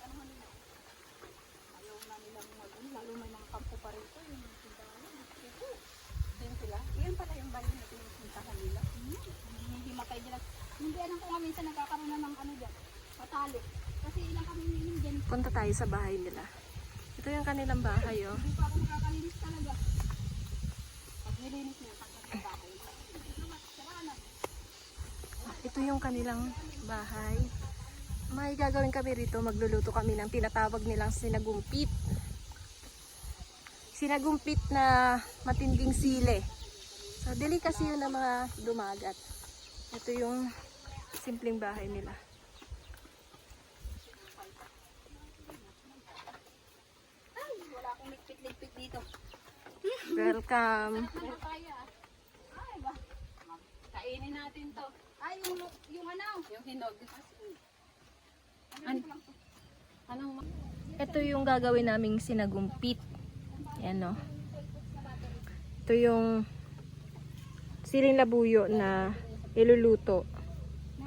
ano nila. Ayaw na nilang lalo may mga kampo pa rito. Yung tindahan, din sila. Iyan pala yung bayan na pinupuntahan nila. Hihimatay nila. Hindi alam ko nga minsan nagkakaroon na ng ano dyan, patalo. Kasi ilang kami minum dyan. Punta tayo sa bahay nila. Ito yung kanilang bahay, oh. Hindi pa ako nakakalinis talaga. Pag nilinis niya, takot sa bahay. Ito yung kanilang bahay. May gagawin kami rito. Magluluto kami ng tinatawag nilang sinagumpit. Sinagumpit na matinding sile. So, delicacy yun ng mga dumagat. Ito yung simpleng bahay nila. Ay, wala akong ligpit-ligpit dito. Welcome. Ano kaya? Ay ba? Kainin natin to. Ay, yung ano? Yung hinog. Anong Ito yung gagawin naming sinagumpit. Ayan, no. Ito yung siling labuyo na iluluto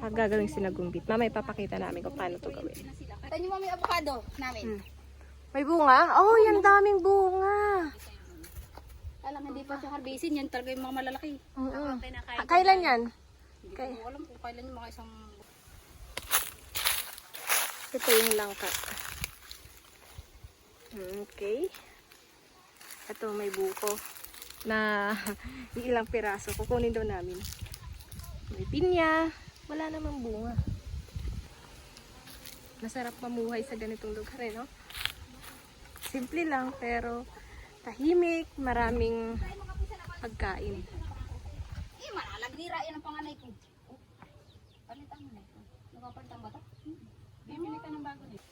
pag gagawing sinagumpit. Mamaya ipapakita namin kung paano ito gawin. Ito yung may avocado namin. May bunga? Oh, yan daming bunga. Alam, hindi pa siya harbisin. Yan talaga yung mga malalaki. Kailan yan? Hindi ko alam kung kailan yung mga isang... Ito yung langka. Okay. Ito may buko na ilang piraso. Kukunin daw namin. May pinya. Wala namang bunga. Masarap mamuhay sa ganitong lugar, eh, no? Simple lang, pero tahimik, maraming pagkain. Eh, malalagnira. Yan ang panganay ko. Palitan mo na ito. Nagpapalitan ba ito? Bibili ka ng bago dito.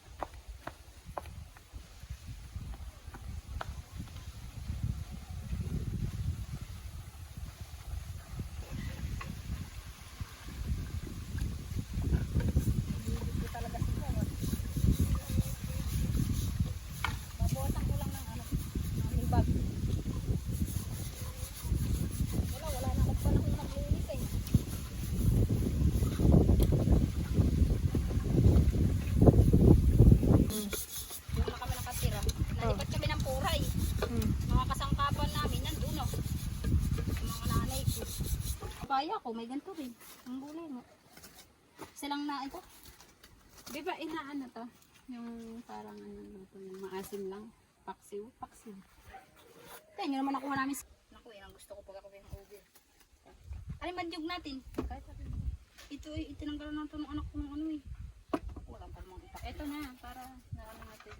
Kaya ko, may ganito rin. Ang gulay mo. Silang na ito. Di ba inaano to? Yung parang ano luto, yung maasim lang. Paksiw. Paksiw. Kaya nyo naman nakuha namin. Naku, yan ang gusto ko pag ako yung ubi. Alin ba yung natin? Kahit natin. Ito ay itinanggalan natin ng anak ko ng ano eh. Wala pa namang ipak. Ito na, para naano natin.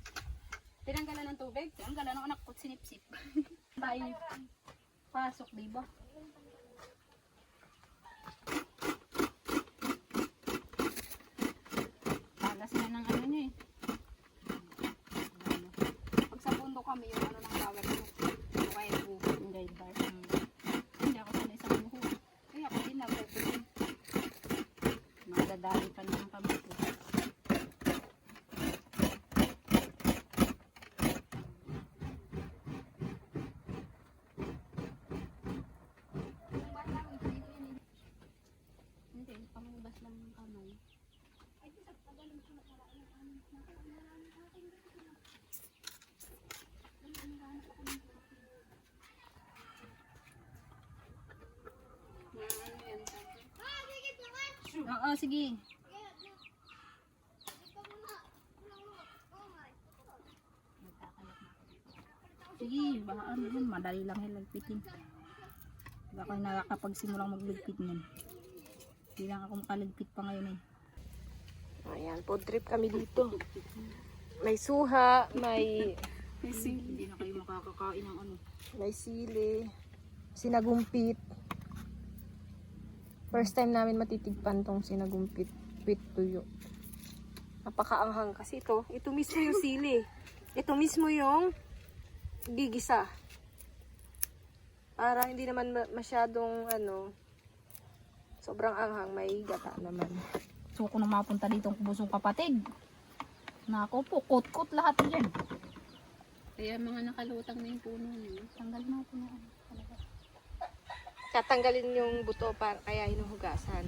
Tinanggalan ng tubig? Tinanggalan ng anak ko, sinipsip. Tayo. Pasok, di ba? Tagas na ng ano niya eh. Pag sa pundo kami, yung ano ng bawal ko. Okay, buho. Yung guide bar. Hindi ako sanay sa buho. Ay, ako din na. Magdadali pa naman kami. Hindi, pamubas lang ng kamay. Ay, sa pagaling ko na paraan ng amin. Oo, sige. Sige, baka ano yun, madali lang yung lagpitin. Baka nakakapagsimulang magligpit nun. Hindi lang ako makalagpit pa ngayon eh. Ayan, food trip kami dito. May suha, may Hindi na kayo makakakain ng ano. sili, sinagumpit. First time namin matitigpan tong sinagumpit with tuyo. Napakaanghang kasi ito mismo yung sili. Ito mismo yung gigisa. Para hindi naman masyadong sobrang anghang, may gata naman. So kung mapunta dito ang kubusong kapatid. Nako po, kot-kot lahat dyan. Kaya mga nakalutang na yung puno niyo. Tanggal natin na ano. Tatanggalin yung buto para kaya hinuhugasan.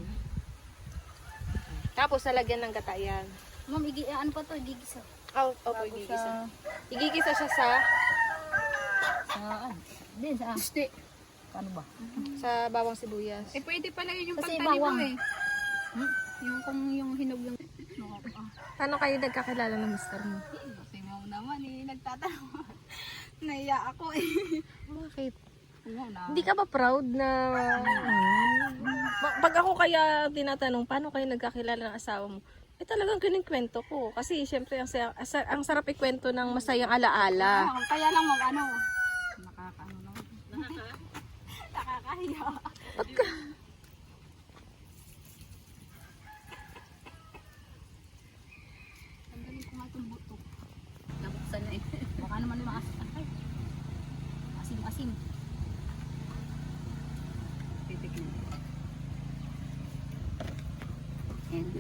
Tapos lalagyan ng gata yan. Ma'am, ano pa to? Igigisa. Opo, Bago igigisa. Igigisa siya sa Saan? Din sa Gusti. paano ba? sa bawang sibuyas. Eh, pwede pala yun yung Kasi pagtanim mo bawang. eh. Yung kung yung hinog yung... Paano kayo nagkakilala ng mister mo? Kasi mo naman eh, nagtatanong. Naiya ako eh. Bakit? Oo na. Hindi ka ba proud na... Pag ako kaya tinatanong, paano kayo nagkakilala ng asawa mo? Eh talagang kinikwento ko. Kasi syempre, ang sarap ikwento ng masayang alaala. Kaya lang mag ano. Nakakaano naman. Nakakahiya. Tanggalin ko nga itong buto. Nabuksan na eh. Baka naman maasin. Ay. Asim-asim. Titignan. And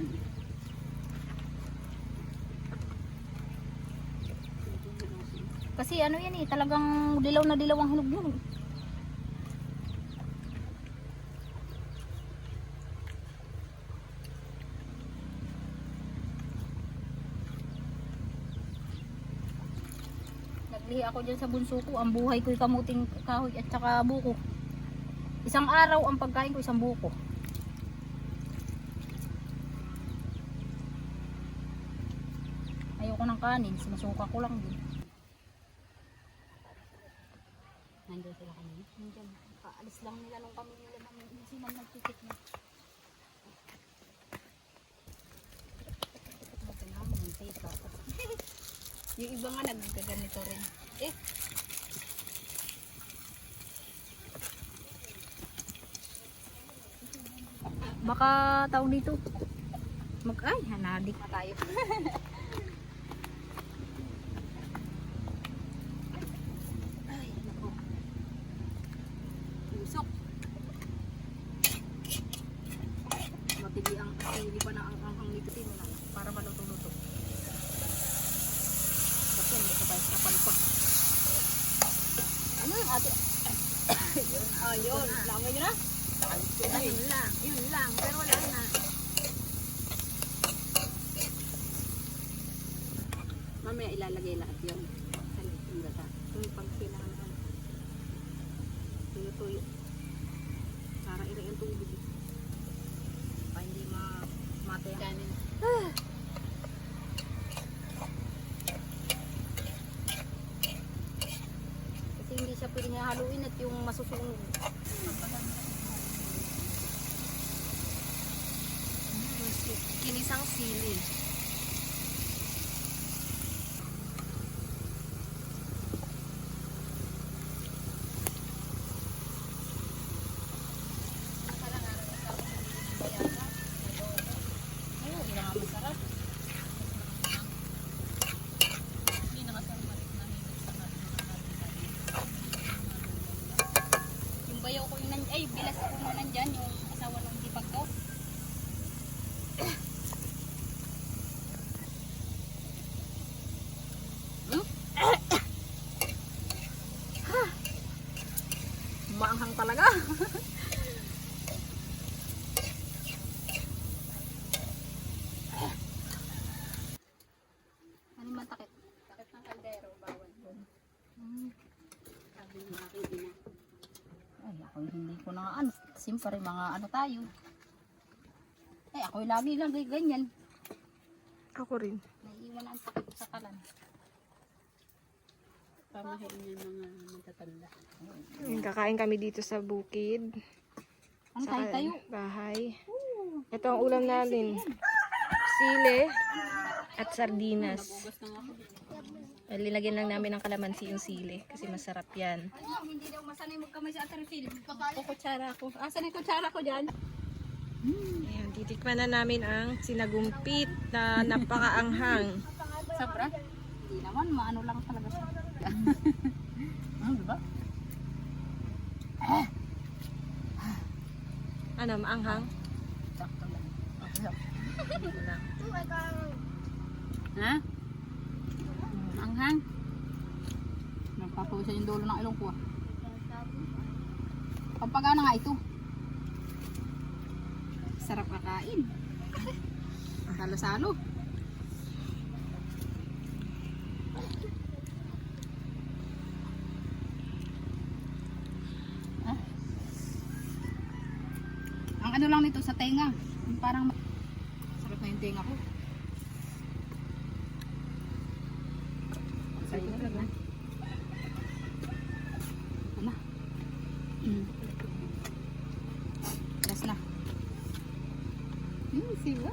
Kasi ano yan eh, talagang dilaw na dilaw ang hinog yun. Naglihi ako dyan sa bunso ko, ang buhay ko'y kamuting kahoy at saka buko. Isang araw ang pagkain ko, isang buko. Ayoko ng kanin, sinusuka ko lang din. nandiyan sila kanina. Nandiyan, kaalis lang nila nung kami nila ng silang nagtitik na. Yung iba nga nagkaganito rin. Eh, Baka tawag dito. Ay, hanadik na tayo. ay, nako. Usok. Matili ang hindi pa na ang nito na para maluto-luto. Kasi may sabay sa palpag. Ano yung ate? Ayun, langoy nyo na? Yun lang, pero wala na. Mamaya ilalagay lahat yun. Sa yung gata. Yung pag kailangan. Tuyo-tuyo. Para iri ang tubig. Pa hindi mate ang Kanin. kasi hindi siya pwedeng haluin at yung masusunog. Kinisang sili. Ayun, hindi na nga masarap. Yung bayaw ko yung ay bilas ko mo nandyan, yung asawa ng dipag ko. Maanghang talaga. Ano yung matakit? Takip ng kaldero, bawal doon. Sabi ng aking ina. Ay, ako hindi ko na ano. Siyempre, mga ano tayo. Ay, ako lagi lang ganyan. Ako rin. Naiiwan ang takip sa kalan. Pamahiin niya mga matatanda. Kakain kami dito sa bukid. Ang Sa tayo-tayo. bahay. Ito ang ulam namin. Sili at sardinas. Bugas na nga ako. Linagyan lang namin ng kalamansi yung sili kasi masarap yan. Hindi daw masanay magkamay sa Ate Phil. Kutsara ko. Asan yung kutsara ko dyan? Ayan, titikman na namin ang sinagumpit na napakaanghang. Sabra? Hindi naman, maano lang talaga siya. Diba? Ano, maanghang? Sakto lang. Wala. Ha? Anghang? Nagpapawisan yung dulo ng ilong ko ah. Pampagana nga ito. Sarap kakain. Salo-salo. nito sa tenga. Yung parang sakit na yung tenga ko. Sakit na lang. Ano? Last na. Siwa.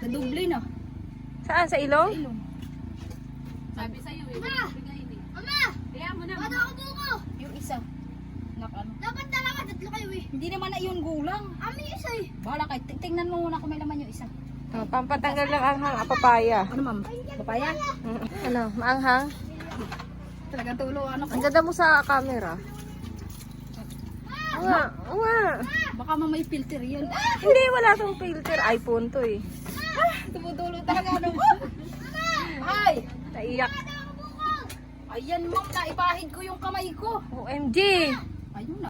Naduble na. Saan? Sa ilong? Ilong. Sabi sa'yo eh. Bigay ni. Mama! Kaya mo na. Yung isa. Nak ano? Dapat dalawa, tatlo kayo eh. Hindi naman na yun gulang. Ami isa eh. Bahala kayo. Tingnan mo muna kung may laman yung isa. Oh, pampatanggal ng anghang, papaya. Ano ma'am? Papaya? Ano, maanghang? Talagang tulo ano ko. Ang ganda mo sa camera. Oo nga, oo nga. Baka may filter yan. Hindi, wala tong filter. iPhone to eh. Tumutulo talaga ano ko. Ay! Naiyak. Ayan ma'am, naipahid ko yung kamay ko. OMG! Ayun na.